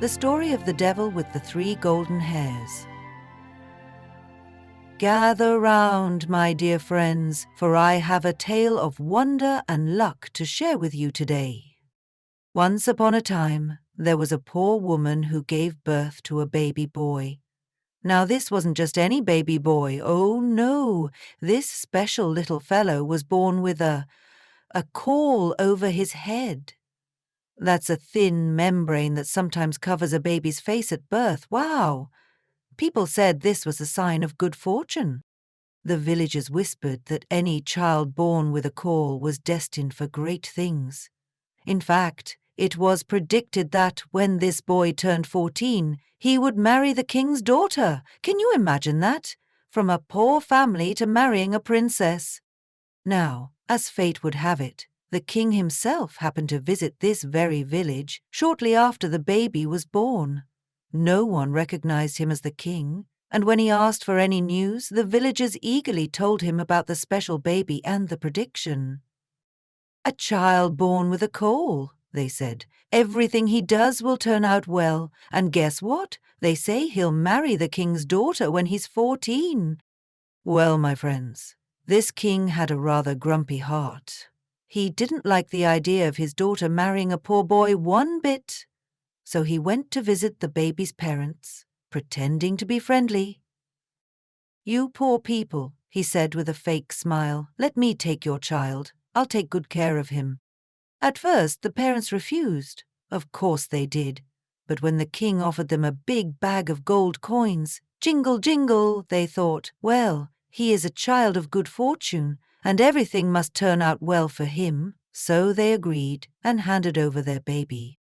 The story of the devil with the 3 golden hairs. Gather round, my dear friends, for I have a tale of wonder and luck to share with you today. Once upon a time, there was a poor woman who gave birth to a baby boy. Now this wasn't just any baby boy, oh no, this special little fellow was born with a caul over his head. That's a thin membrane that sometimes covers a baby's face at birth. Wow! People said this was a sign of good fortune. The villagers whispered that any child born with a caul was destined for great things. In fact, it was predicted that when this boy turned 14, he would marry the king's daughter. Can you imagine that? From a poor family to marrying a princess. Now, as fate would have it, the king himself happened to visit this very village shortly after the baby was born. No one recognized him as the king, and when he asked for any news, the villagers eagerly told him about the special baby and the prediction. A child born with a caul, they said. Everything he does will turn out well, and guess what? They say he'll marry the king's daughter when he's 14. Well, my friends, this king had a rather grumpy heart. He didn't like the idea of his daughter marrying a poor boy one bit. So he went to visit the baby's parents, pretending to be friendly. "You poor people," he said with a fake smile, "let me take your child. I'll take good care of him." At first, the parents refused. Of course they did. But when the king offered them a big bag of gold coins, jingle, jingle, they thought, well, he is a child of good fortune, and everything must turn out well for him. So they agreed and handed over their baby.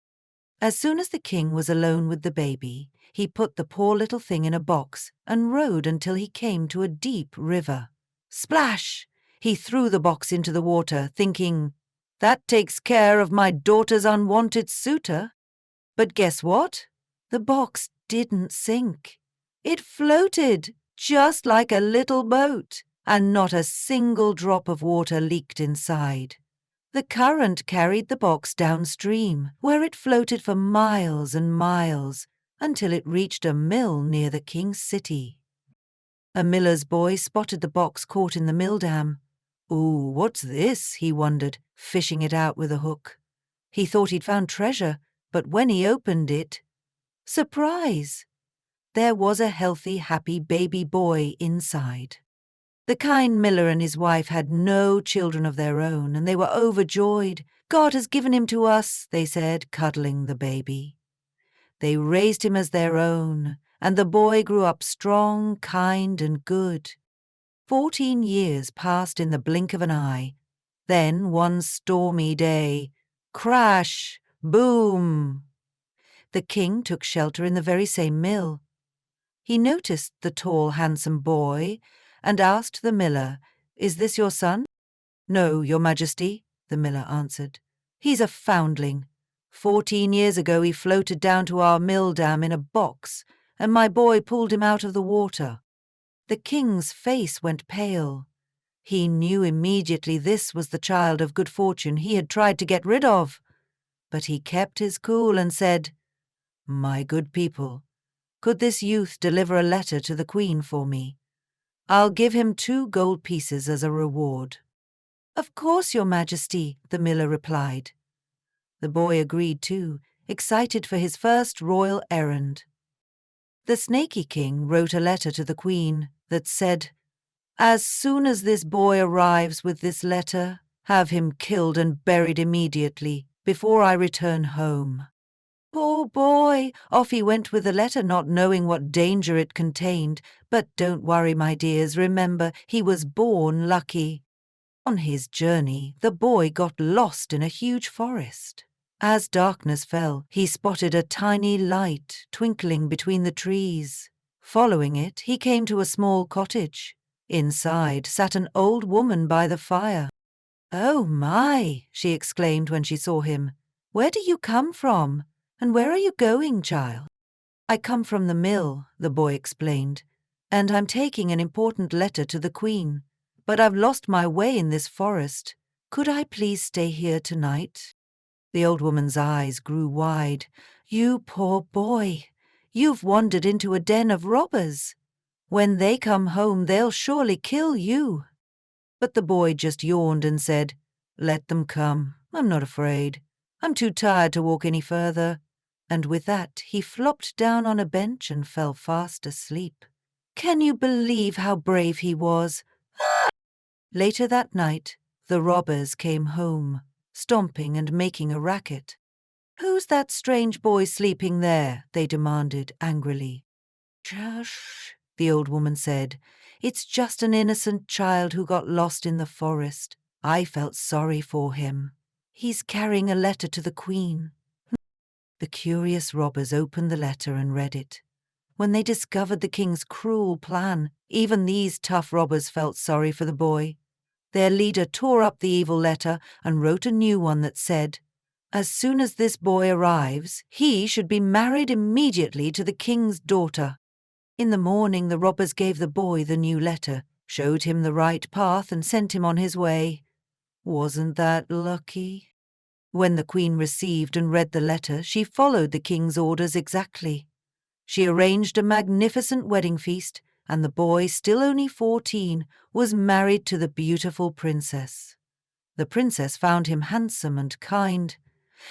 As soon as the king was alone with the baby, he put the poor little thing in a box and rowed until he came to a deep river. Splash! He threw the box into the water, thinking, "That takes care of my daughter's unwanted suitor." But guess what? The box didn't sink. It floated, just like a little boat, and not a single drop of water leaked inside. The current carried the box downstream, where it floated for miles and miles, until it reached a mill near the king's city. A miller's boy spotted the box caught in the mill dam. "Ooh, what's this?" he wondered, fishing it out with a hook. He thought he'd found treasure, but when he opened it, surprise! There was a healthy, happy baby boy inside. The kind miller and his wife had no children of their own, and they were overjoyed. "God has given him to us," they said, cuddling the baby. They raised him as their own, and the boy grew up strong, kind, and good. 14 years passed in the blink of an eye. Then, one stormy day, crash, boom! The king took shelter in the very same mill. He noticed the tall, handsome boy and asked the miller, "Is this your son?" "No, your majesty," the miller answered. "He's a foundling. 14 years ago he floated down to our mill dam in a box, and my boy pulled him out of the water." The king's face went pale. He knew immediately this was the child of good fortune he had tried to get rid of. But he kept his cool and said, "My good people, could this youth deliver a letter to the queen for me? I'll give him 2 gold pieces as a reward." "Of course, your majesty," the miller replied. The boy agreed too, excited for his first royal errand. The snaky king wrote a letter to the queen that said, "As soon as this boy arrives with this letter, have him killed and buried immediately, before I return home." Poor boy! Off he went with the letter, not knowing what danger it contained. But don't worry, my dears, remember, he was born lucky. On his journey, the boy got lost in a huge forest. As darkness fell, he spotted a tiny light twinkling between the trees. Following it, he came to a small cottage. Inside sat an old woman by the fire. "Oh my!" she exclaimed when she saw him. "Where do you come from? And where are you going, child?" "I come from the mill," the boy explained, "and I'm taking an important letter to the queen. But I've lost my way in this forest. Could I please stay here tonight?" The old woman's eyes grew wide. "You poor boy, you've wandered into a den of robbers. When they come home, they'll surely kill you." But the boy just yawned and said, "Let them come. I'm not afraid. I'm too tired to walk any further." And with that, he flopped down on a bench and fell fast asleep. Can you believe how brave he was? Later that night, the robbers came home, stomping and making a racket. "Who's that strange boy sleeping there?" they demanded angrily. "Shush," the old woman said. "It's just an innocent child who got lost in the forest. I felt sorry for him. He's carrying a letter to the Queen." The curious robbers opened the letter and read it. When they discovered the king's cruel plan, even these tough robbers felt sorry for the boy. Their leader tore up the evil letter and wrote a new one that said, "As soon as this boy arrives, he should be married immediately to the king's daughter." In the morning, the robbers gave the boy the new letter, showed him the right path, and sent him on his way. Wasn't that lucky? When the queen received and read the letter, she followed the king's orders exactly. She arranged a magnificent wedding feast, and the boy, still only 14, was married to the beautiful princess. The princess found him handsome and kind,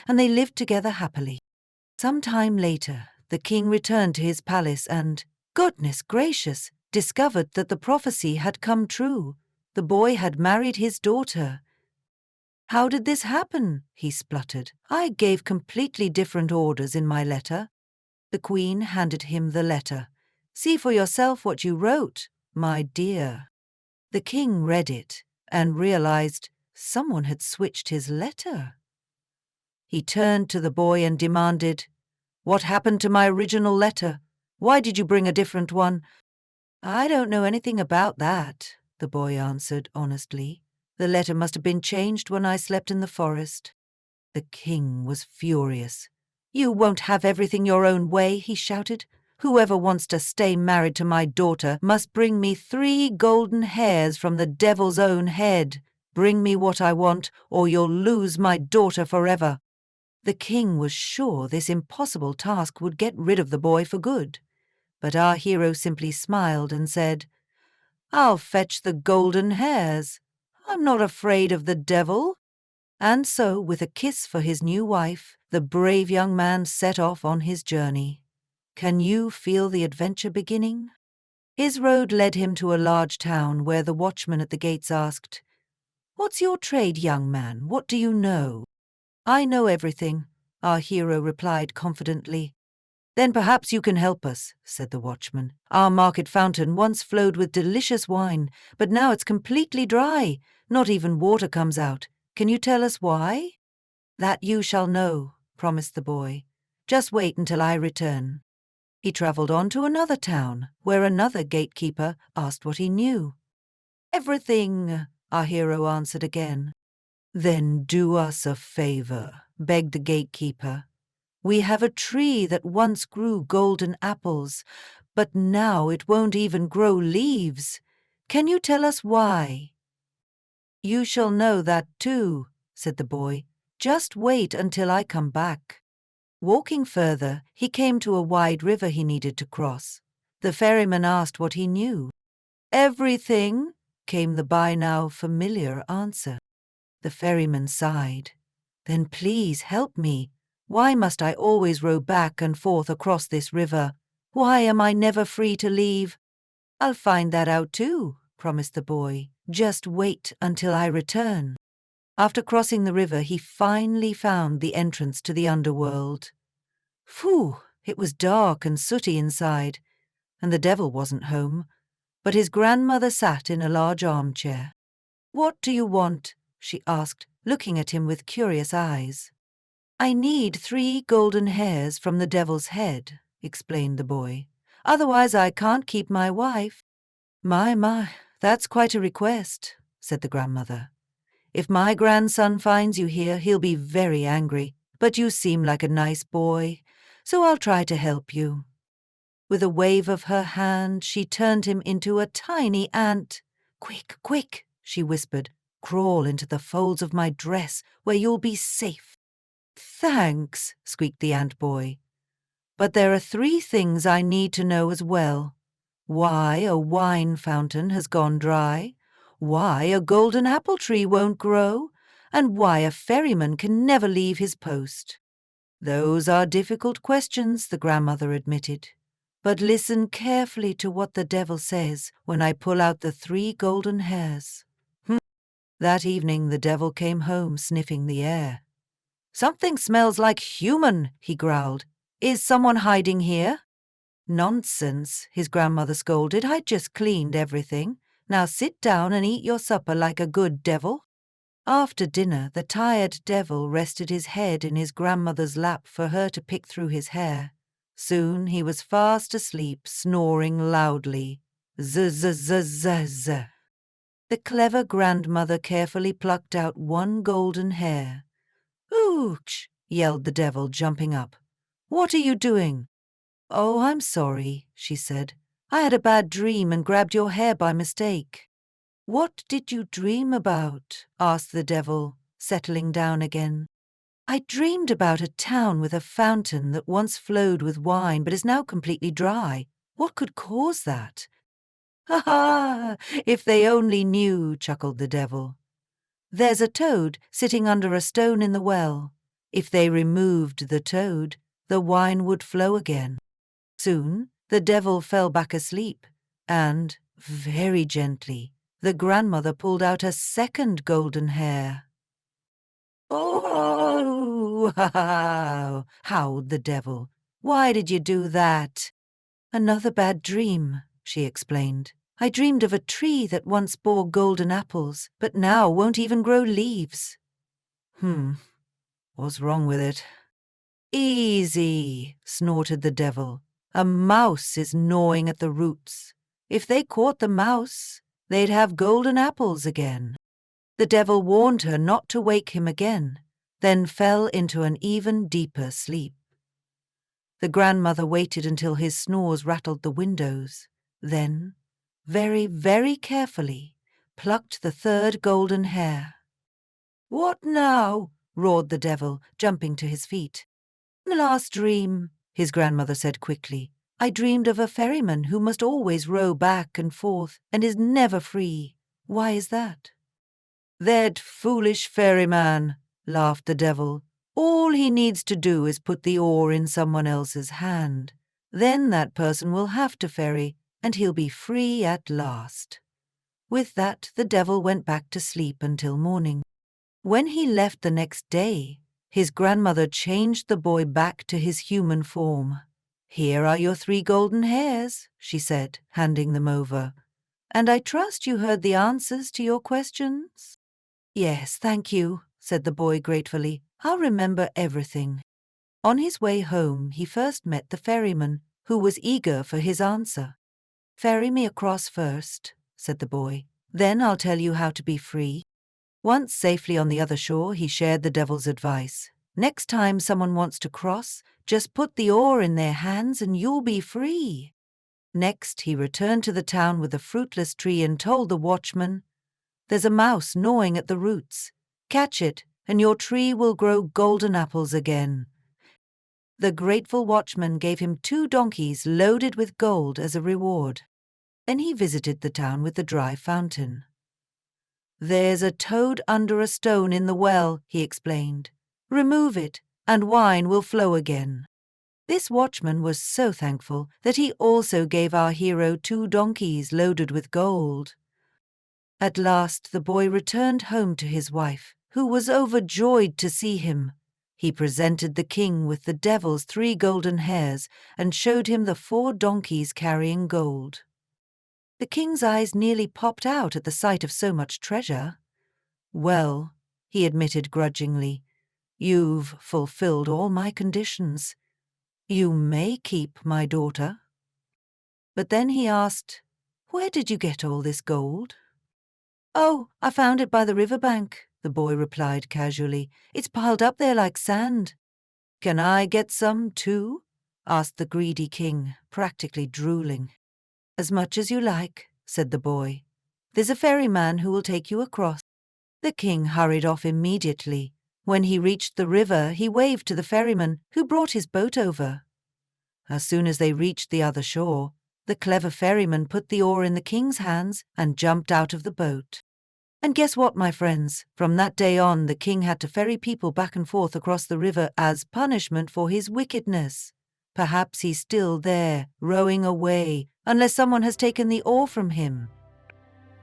and they lived together happily. Some time later, the king returned to his palace and, goodness gracious, discovered that the prophecy had come true. The boy had married his daughter. "How did this happen?" he spluttered. "I gave completely different orders in my letter." The queen handed him the letter. "See for yourself what you wrote, my dear." The king read it and realized someone had switched his letter. He turned to the boy and demanded, "What happened to my original letter? Why did you bring a different one?" "I don't know anything about that," the boy answered honestly. "The letter must have been changed when I slept in the forest." The king was furious. "You won't have everything your own way," he shouted. "Whoever wants to stay married to my daughter must bring me 3 golden hairs from the devil's own head. Bring me what I want, or you'll lose my daughter forever." The king was sure this impossible task would get rid of the boy for good. But our hero simply smiled and said, "I'll fetch the golden hairs. I'm not afraid of the devil." And so, with a kiss for his new wife, the brave young man set off on his journey. Can you feel the adventure beginning? His road led him to a large town where the watchman at the gates asked, "What's your trade, young man? What do you know?" "I know everything," our hero replied confidently. "Then perhaps you can help us," said the watchman. "Our market fountain once flowed with delicious wine, but now it's completely dry. Not even water comes out. Can you tell us why?" "That you shall know," promised the boy. "Just wait until I return." He travelled on to another town, where another gatekeeper asked what he knew. "Everything," our hero answered again. "Then do us a favor," begged the gatekeeper. "We have a tree that once grew golden apples, but now it won't even grow leaves. Can you tell us why?" "You shall know that too," said the boy. "Just wait until I come back." Walking further, he came to a wide river he needed to cross. The ferryman asked what he knew. "Everything," came the by now familiar answer. The ferryman sighed. "Then please help me. Why must I always row back and forth across this river? Why am I never free to leave?" "I'll find that out too," promised the boy. "Just wait until I return." After crossing the river, he finally found the entrance to the underworld. Phew! It was dark and sooty inside, and the devil wasn't home, but his grandmother sat in a large armchair. "What do you want?" she asked, looking at him with curious eyes. "I need 3 golden hairs from the devil's head," explained the boy. "Otherwise I can't keep my wife." My, that's quite a request," said the grandmother. "If my grandson finds you here, he'll be very angry, but you seem like a nice boy, so I'll try to help you." With a wave of her hand, she turned him into a tiny ant. "Quick, quick," she whispered. "Crawl into the folds of my dress where you'll be safe." "Thanks," squeaked the ant boy. But there are 3 things I need to know as well. Why a wine fountain has gone dry, why a golden apple tree won't grow, and why a ferryman can never leave his post. Those are difficult questions, the grandmother admitted. But listen carefully to what the devil says when I pull out the 3 golden hairs. That evening the devil came home sniffing the air. "Something smells like human," he growled. "Is someone hiding here?" "Nonsense," his grandmother scolded. "I just cleaned everything. Now sit down and eat your supper like a good devil." After dinner, the tired devil rested his head in his grandmother's lap for her to pick through his hair. Soon he was fast asleep, snoring loudly. Z-z-z-z-z. The clever grandmother carefully plucked out 1 golden hair. "Ooch!" yelled the devil, jumping up. "What are you doing?" "Oh, I'm sorry," she said. "I had a bad dream and grabbed your hair by mistake." "What did you dream about?" asked the devil, settling down again. "I dreamed about a town with a fountain that once flowed with wine but is now completely dry. What could cause that?" "Ha ha! If they only knew," chuckled the devil. "There's a toad sitting under a stone in the well. If they removed the toad, the wine would flow again." Soon the devil fell back asleep, and, very gently, the grandmother pulled out a 2nd golden hair. "Oh, ha ha!" howled the devil. "Why did you do that?" "Another bad dream," she explained. "I dreamed of a tree that once bore golden apples, but now won't even grow leaves." What's wrong with it?" "Easy," snorted the devil. "A mouse is gnawing at the roots. If they caught the mouse, they'd have golden apples again." The devil warned her not to wake him again, then fell into an even deeper sleep. The grandmother waited until his snores rattled the windows, then, very, very carefully, plucked the 3rd golden hair. "What now?" roared the devil, jumping to his feet. "The last dream," his grandmother said quickly. "I dreamed of a ferryman who must always row back and forth and is never free. Why is that?" "That foolish ferryman," laughed the devil. "All he needs to do is put the oar in someone else's hand. Then that person will have to ferry, and he'll be free at last." With that, the devil went back to sleep until morning. When he left the next day, his grandmother changed the boy back to his human form. "Here are your 3 golden hairs," she said, handing them over. "And I trust you heard the answers to your questions?" "Yes, thank you," said the boy gratefully. "I'll remember everything." On his way home, he first met the ferryman, who was eager for his answer. "Ferry me across first," said the boy. "Then I'll tell you how to be free." Once safely on the other shore, he shared the devil's advice. "Next time someone wants to cross, just put the oar in their hands and you'll be free." Next, he returned to the town with the fruitless tree and told the watchman, "There's a mouse gnawing at the roots. Catch it, and your tree will grow golden apples again." The grateful watchman gave him 2 donkeys loaded with gold as a reward. Then he visited the town with the dry fountain. "There's a toad under a stone in the well," he explained. "Remove it, and wine will flow again." This watchman was so thankful that he also gave our hero 2 donkeys loaded with gold. At last the boy returned home to his wife, who was overjoyed to see him. He presented the king with the devil's 3 golden hairs and showed him the 4 donkeys carrying gold. The king's eyes nearly popped out at the sight of so much treasure. "Well," he admitted grudgingly, "you've fulfilled all my conditions. You may keep my daughter." But then he asked, "Where did you get all this gold?" "Oh, I found it by the river bank," the boy replied casually. "It's piled up there like sand." "Can I get some too?" asked the greedy king, practically drooling. "As much as you like," said the boy. "There's a ferryman who will take you across." The king hurried off immediately. When he reached the river, he waved to the ferryman, who brought his boat over. As soon as they reached the other shore, the clever ferryman put the oar in the king's hands and jumped out of the boat. And guess what, my friends? From that day on, the king had to ferry people back and forth across the river as punishment for his wickedness. Perhaps he's still there, rowing away, unless someone has taken the oar from him.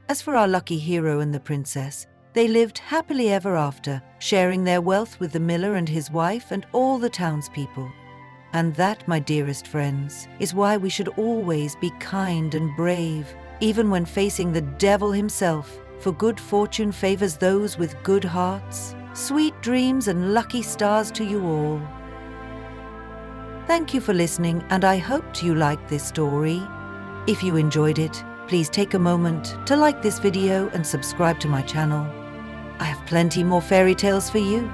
As for our lucky hero and the princess, they lived happily ever after, sharing their wealth with the miller and his wife and all the townspeople. And that, my dearest friends, is why we should always be kind and brave, even when facing the devil himself, for good fortune favors those with good hearts. Sweet dreams and lucky stars to you all. Thank you for listening, and I hoped you liked this story. If you enjoyed it, please take a moment to like this video and subscribe to my channel. I have plenty more fairy tales for you.